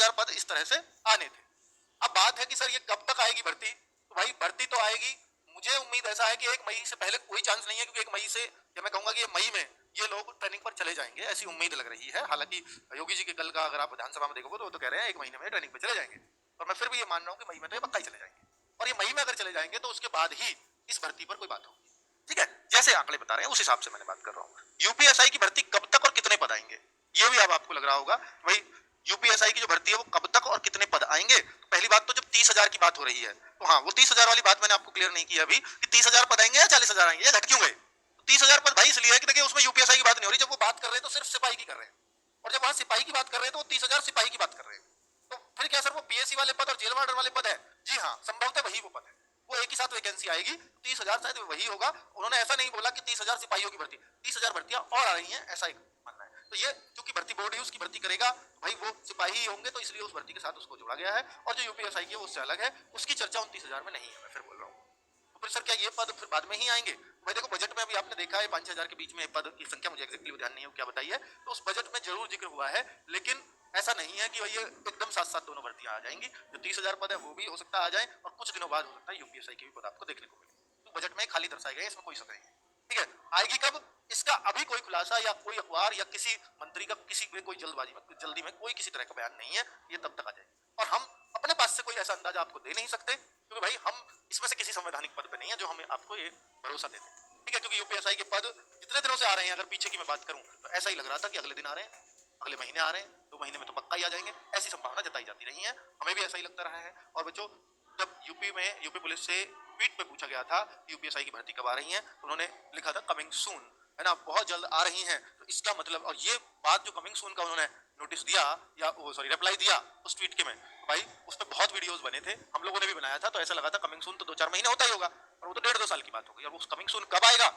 30,000 पद इस तरह से आने थे। अब बात है कि सर ये कब तक आएगी भर्ती, तो भाई भर्ती तो आएगी, मुझे उम्मीद ऐसा है कि 1 मई से पहले कोई चांस नहीं है, क्योंकि 1 मई से, या मैं कहूंगा कि मई में ये लोग ट्रेनिंग पर चले जाएंगे, ऐसी उम्मीद लग रही है। हालांकि योगी जी के कल का अगर आप विधानसभा में देखोगे तो वो तो कह रहे हैं 1 महीने में ट्रेनिंग पर चले जाएंगे, और मैं फिर भी ये मान रहा हूँ कि मई में तो ये पक्का ही चले जाएंगे, और ये मई में अगर चले जाएंगे तो उसके बाद ही इस भर्ती पर कोई बात होगी। ठीक है, जैसे आंकड़े बता रहे हैं उस हिसाब से मैंने बात कर रहा हूँ। यूपीएसआई की भर्ती कब तक और कितने पद आएंगे, ये भी अब आपको लग रहा होगा भाई यूपीएसआई की जो भर्ती है वो कब तक और कितने पद आएंगे। तो पहली बात तो जब 30,000 की बात हो रही है तो हाँ, वो 30,000 वाली बात मैंने आपको क्लियर नहीं की अभी कि 30,000 पद आएंगे या 40,000 आएंगे या घट क्यों गए। 30,000 पद भाई इसलिए है कि देखिए उसमें यूपीएसआई की बात नहीं हो रही, जब वो बात कर रहे हैं तो सिर्फ सिपाही की कर रहे हैं, और जब वहां सिपाही की बात कर रहे हैं तो वो 30,000 सिपाही की बात कर रहे हैं। तो फिर क्या सर वो पीएससी वाले पद और जेल वार्डन वाले पद है? जी हाँ, संभवतः वही वो पद है, वो एक ही साथ वैकेंसी आएगी, 30,000 शायद वही होगा। उन्होंने ऐसा नहीं बोला कि 30,000 सिपाहियों की भर्ती, 30,000 भर्तियां और आ रही हैं, ऐसा एक मानना है। तो ये क्योंकि भर्ती बोर्ड ही उसकी भर्ती करेगा, भाई वो सिपाही होंगे तो इसलिए उस भर्ती के साथ उसको जोड़ा गया है, और जो यूपीएसआई की है उससे अलग है, उसकी चर्चा 29,000 में नहीं है, मैं फिर बोल रहा हूँ। तो फिर सर क्या ये पद फिर बाद में ही आएंगे? भाई देखो बजट में अभी आपने देखा है 5,000 के बीच में पद की संख्या, मुझे एग्जैक्टली ध्यान नहीं है क्या बताई है, तो उस बजट में जरूर जिक्र हुआ है, लेकिन ऐसा नहीं है कि ये एकदम साथ साथ दोनों भर्तियां आ जाएंगी। जो 30,000 पद है वो भी हो सकता है आ जाए, और कुछ दिनों बाद हो सकता है यूपीएसआई के भी पद आपको देखने को मिले। तो बजट में खाली दर्शाए गए, इसमें कोई शक नहीं है। ठीक है, आएगी कब इसका अभी कोई खुलासा या कोई अखबार या किसी मंत्री का किसी में कोई जल्दी में कोई किसी तरह का बयान नहीं है, ये तब तक आ जाएगी। और हम अपने पास से कोई ऐसा अंदाजा आपको दे नहीं सकते, क्योंकि भाई हम इसमें से किसी संवैधानिक पद पे नहीं है जो हमें आपको ये भरोसा देते। ठीक है, क्योंकि यूपीएसआई के पद जितने दिनों से आ रहे हैं, अगर पीछे की मैं बात करूं तो ऐसा ही लग रहा था कि अगले दिन आ रहे हैं, अगले महीने आ रहे हैं, 2 महीने में तो पक्का ही आ जाएंगे, ऐसी संभावना जताई जाती रही है, हमें भी ऐसा ही लगता रहा है। और बच्चों जब यूपी पुलिस से ट्वीट पे पूछा गया था यूपीएसआई की भर्ती कब आ रही है, तो उन्होंने लिखा था कमिंग सून, है ना, बहुत जल्द आ रही हैं। तो इसका मतलब, और ये बात जो कमिंग सून का उन्होंने नोटिस दिया या वो सॉरी रिप्लाई दिया उस ट्वीट के में, भाई उस पर बहुत वीडियोस बने थे, हम लोगों ने भी बनाया था, तो ऐसा लगा था कमिंग सून तो 2-4 महीने होता ही होगा, और वो तो 1.5-2 साल की बात हो गई, और उस कमिंग सून कब आएगा